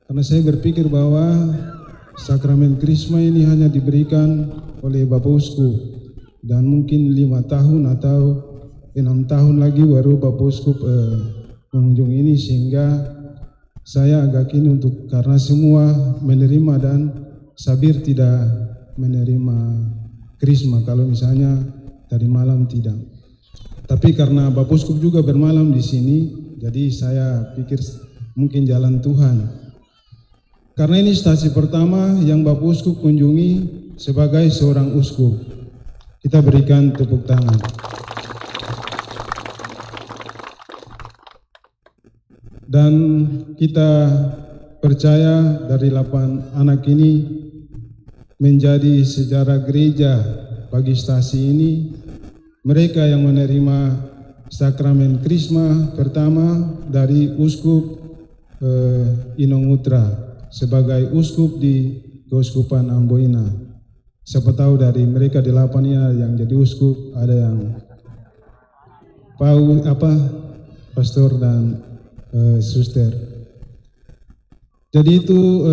Karena saya berpikir bahwa sakramen krisma ini hanya diberikan oleh Bapak Uskup dan mungkin 5 tahun atau 6 tahun lagi baru Bapak Uskup mengunjungi ini, sehingga saya agak ini untuk karena semua menerima dan Sabir tidak menerima krisma kalau misalnya tadi malam tidak. Tapi karena Bapak Uskup juga bermalam di sini, jadi saya pikir mungkin jalan Tuhan. Karena ini stasi pertama yang Bapak Uskup kunjungi sebagai seorang uskup. Kita berikan tepuk tangan. Dan kita percaya dari 8 anak ini menjadi sejarah gereja bagi stasi ini. Mereka yang menerima sakramen krisma pertama dari Uskup Inongutra sebagai uskup di Keuskupan Amboina. Siapa tahu dari mereka 8 yang jadi uskup ada yang pastor dan suster. Jadi itu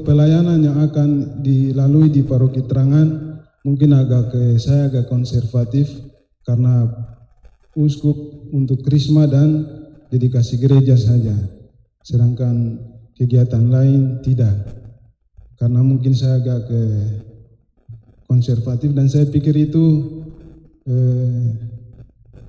pelayanan yang akan dilalui di Paroki Terangan. Mungkin saya agak konservatif karena uskup untuk krisma dan dedikasi gereja saja, sedangkan kegiatan lain tidak. Karena mungkin saya agak konservatif dan saya pikir itu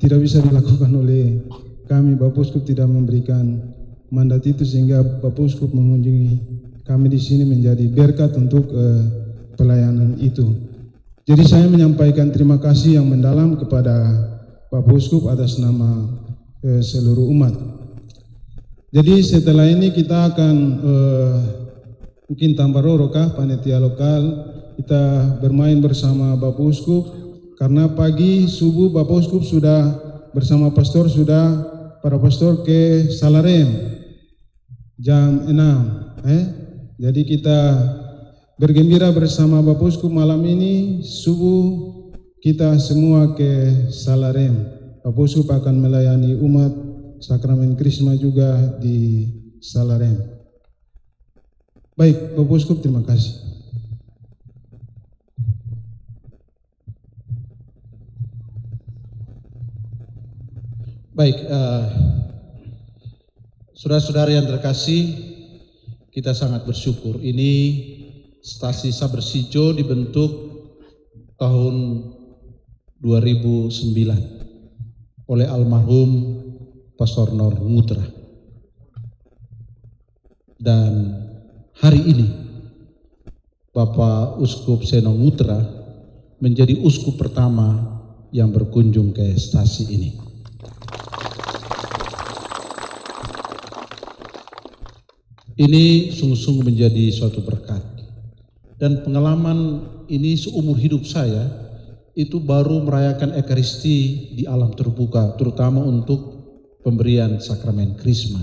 tidak bisa dilakukan oleh kami. Bapak Uskup tidak memberikan mandat itu, sehingga Bapak Uskup mengunjungi kami di sini menjadi berkat untuk pelayanan itu. Jadi saya menyampaikan terima kasih yang mendalam kepada Bapak Uskup atas nama seluruh umat. Jadi setelah ini kita akan mungkin tambah rorokah panitia lokal, kita bermain bersama Bapak Uskup karena pagi subuh Bapak Uskup sudah bersama pastor, para pastor ke Salarem jam 6. Jadi kita bergembira bersama Bapak Uskup malam ini, subuh kita semua ke Salarem. Bapak Uskup akan melayani umat sakramen krisma juga di Salarem. Baik, Bapak Uskup, terima kasih. Baik, saudara-saudara yang terkasih, kita sangat bersyukur. Ini stasi Sabar Sijo dibentuk tahun 2009 oleh almarhum Pastor Nor Ngutra. Dan hari ini Bapak Uskup Seno Ngutra menjadi uskup pertama yang berkunjung ke stasi ini. Ini sungguh-sungguh menjadi suatu berkat. Dan pengalaman ini seumur hidup saya itu baru merayakan Ekaristi di alam terbuka, terutama untuk pemberian sakramen Krisma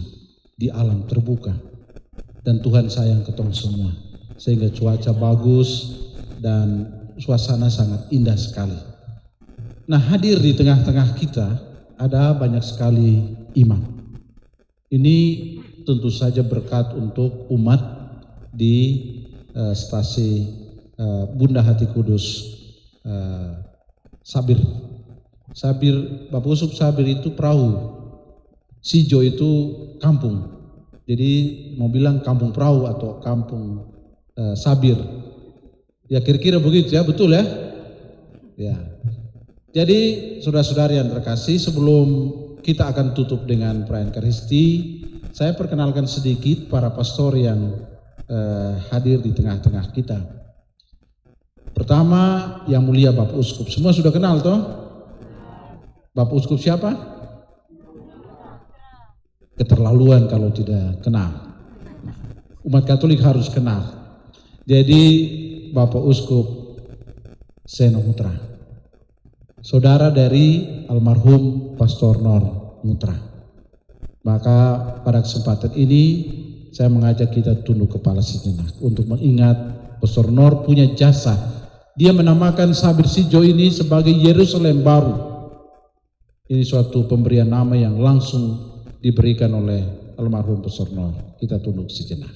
di alam terbuka. Dan Tuhan sayang ketong semua, sehingga cuaca bagus dan suasana sangat indah sekali. Nah, hadir di tengah-tengah kita ada banyak sekali imam. Ini tentu saja berkat untuk umat di stasi Bunda Hati Kudus Sabir. Bapak Uskup Sabir itu perahu, Sijo itu kampung. Jadi mau bilang kampung perahu atau kampung Sabir. Ya kira-kira begitu ya, betul ya? Ya. Jadi saudara-saudari yang terkasih, sebelum kita akan tutup dengan perayaan Ekaristi, saya perkenalkan sedikit para pastor yang hadir di tengah-tengah kita. Pertama, yang mulia Bapak Uskup. Semua sudah kenal toh? Bapak Uskup siapa? Keterlaluan kalau tidak kenal. Umat Katolik harus kenal. Jadi Bapak Uskup Seno Mutra, saudara dari almarhum Pastor Nor Mutra. Maka pada kesempatan ini saya mengajak kita tunduk kepala sejenak untuk mengingat Pastor Nor punya jasa. Dia menamakan Sabir Sijo ini sebagai Yerusalem baru. Ini suatu pemberian nama yang langsung diberikan oleh almarhum Pastor Nor. Kita tunduk sejenak.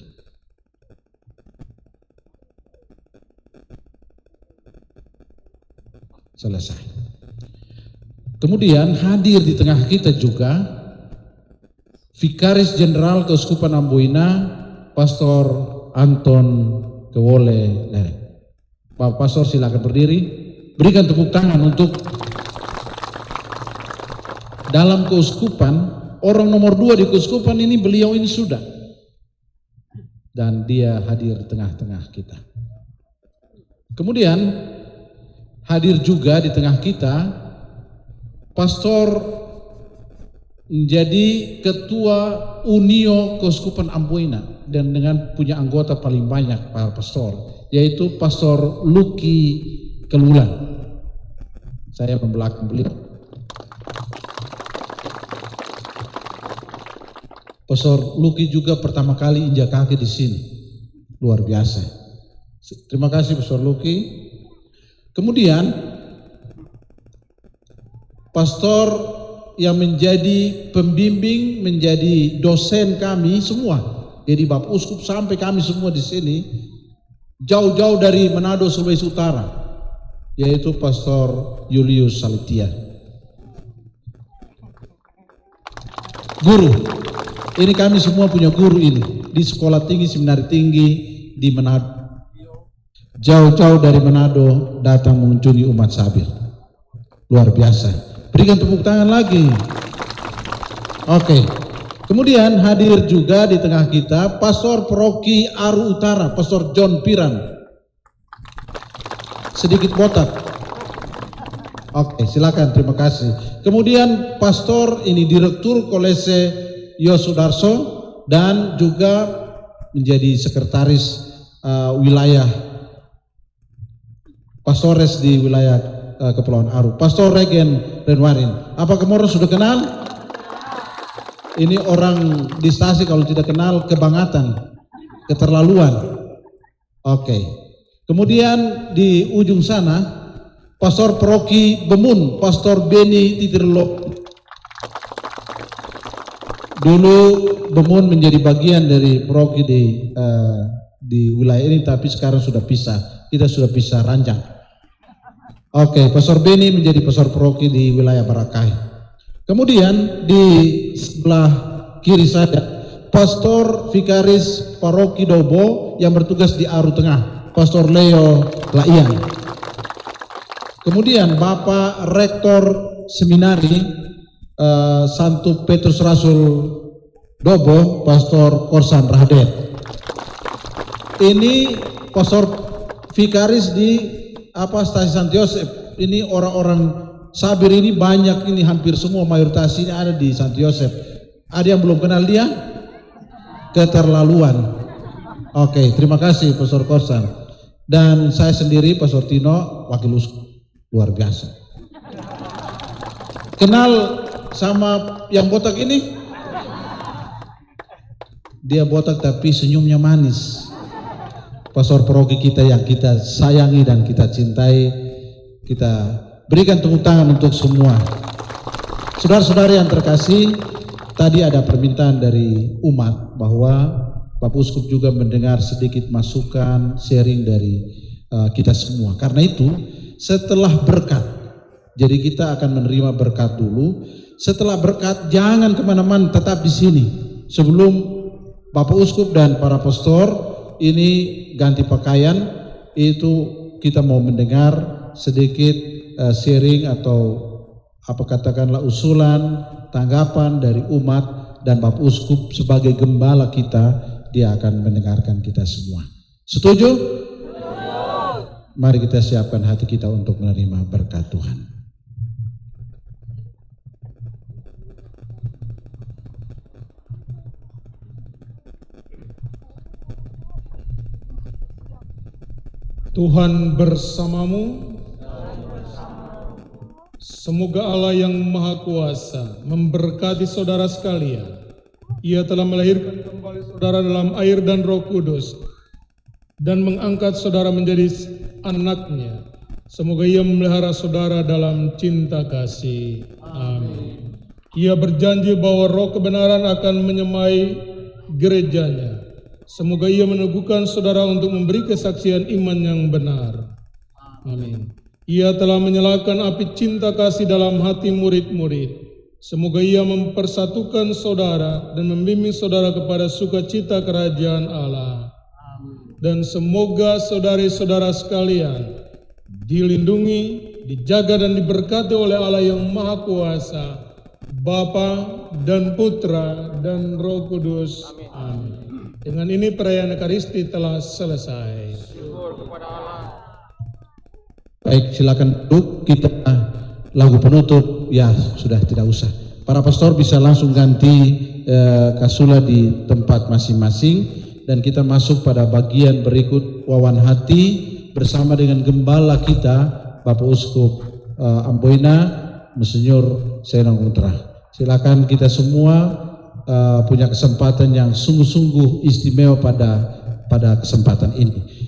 Selesai. Kemudian hadir di tengah kita juga Vikaris Jenderal Keuskupan Amboina, Pastor Anton Kewole Lereng. Pak Pastor silakan berdiri, berikan tepuk tangan untuk dalam keuskupan, orang nomor 2 di keuskupan ini, beliau ini sudah. Dan dia hadir di tengah-tengah kita. Kemudian hadir juga di tengah kita Pastor menjadi Ketua Unio Keuskupan Amboina dan dengan punya anggota paling banyak para pastor, yaitu Pastor Luki Kelulan. Saya membelakang beliau. Pastor Luki juga pertama kali injak kaki di sini, luar biasa. Terima kasih Pastor Luki. Kemudian pastor yang menjadi pembimbing, menjadi dosen kami semua. Jadi Bapak Uskup sampai kami semua di sini, jauh-jauh dari Manado, Sulawesi Utara, yaitu Pastor Julius Salitia. Guru, ini kami semua punya guru ini di sekolah tinggi, seminari tinggi di Manado. Jauh-jauh dari Manado datang mengunjungi umat Sabir. Luar biasa. Berikan tepuk tangan lagi. Oke. Kemudian hadir juga di tengah kita Pastor Paroki Aru Utara, Pastor John Piran. Sedikit botak. Oke, silakan, terima kasih. Kemudian Pastor ini Direktur Kolese Yosudarso dan juga menjadi sekretaris wilayah Pastores di wilayah Kepulauan Aru, Pastor Regen Renwarin. Apa kemarin sudah kenal? Ini orang di stasi kalau tidak kenal kebangatan, keterlaluan. Oke. Kemudian di ujung sana Pastor Paroki Bemun, Pastor Beni Titirlo. Dulu Bemun menjadi bagian dari paroki di wilayah ini, tapi sekarang sudah pisah. Kita sudah pisah ranjang. Oke, Pastor Beni menjadi pastor paroki di wilayah Barakai. Kemudian di sebelah kiri saya, Pastor Vikaris Paroki Dobo yang bertugas di Aru Tengah, Pastor Leo Laian. Kemudian Bapak Rektor Seminari Santo Petrus Rasul Dobo, Pastor Korsan Rahadet. Ini Pastor Vikaris di stasi Santo Yosef. Ini orang-orang Sabir ini banyak, ini hampir semua mayoritas ini ada di Santo Yosef. Ada yang belum kenal dia? Keterlaluan. Oke, terima kasih Pastor Korsan. Dan saya sendiri Pastor Tino, Wakil Uskup. luar biasa. Kenal sama yang botak ini? Dia botak tapi senyumnya manis. Pastor paroki kita yang kita sayangi dan kita cintai, kita berikan tepuk tangan untuk semua. Saudara-saudari yang terkasih, tadi ada permintaan dari umat bahwa Bapak Uskup juga mendengar sedikit masukan, sharing dari kita semua. Karena itu, setelah berkat, jadi kita akan menerima berkat dulu. Setelah berkat, jangan kemana-mana, tetap di sini. Sebelum Bapak Uskup dan para pastor ini ganti pakaian, itu kita mau mendengar sedikit sharing atau apa katakanlah usulan, tanggapan dari umat, dan Bapak Uskup sebagai gembala kita, dia akan mendengarkan kita semua. Setuju? Mari kita siapkan hati kita untuk menerima berkat Tuhan. Tuhan bersamamu. Semoga Allah yang Maha Kuasa memberkati saudara sekalian. Ia telah melahirkan kembali saudara dalam air dan Roh Kudus dan mengangkat saudara menjadi anaknya. Semoga ia memelihara saudara dalam cinta kasih. Amin. Ia berjanji bahwa roh kebenaran akan menyemai gerejanya. Semoga ia meneguhkan saudara untuk memberi kesaksian iman yang benar. Amin. Ia telah menyalakan api cinta kasih dalam hati murid-murid. Semoga ia mempersatukan saudara dan membimbing saudara kepada sukacita kerajaan Allah. Dan semoga saudari-saudara sekalian dilindungi, dijaga dan diberkati oleh Allah yang Maha Kuasa, Bapa dan Putra dan Roh Kudus. Amin. Dengan ini perayaan Ekaristi telah selesai. Baik, silakan duduk. Kita lagu penutup ya sudah tidak usah. Para pastor bisa langsung ganti kasula di tempat masing-masing dan kita masuk pada bagian berikut wawan hati bersama dengan gembala kita Bapak Uskup Amboina Monsinyur Senong Utra. Silakan kita semua punya kesempatan yang sungguh-sungguh istimewa pada kesempatan ini.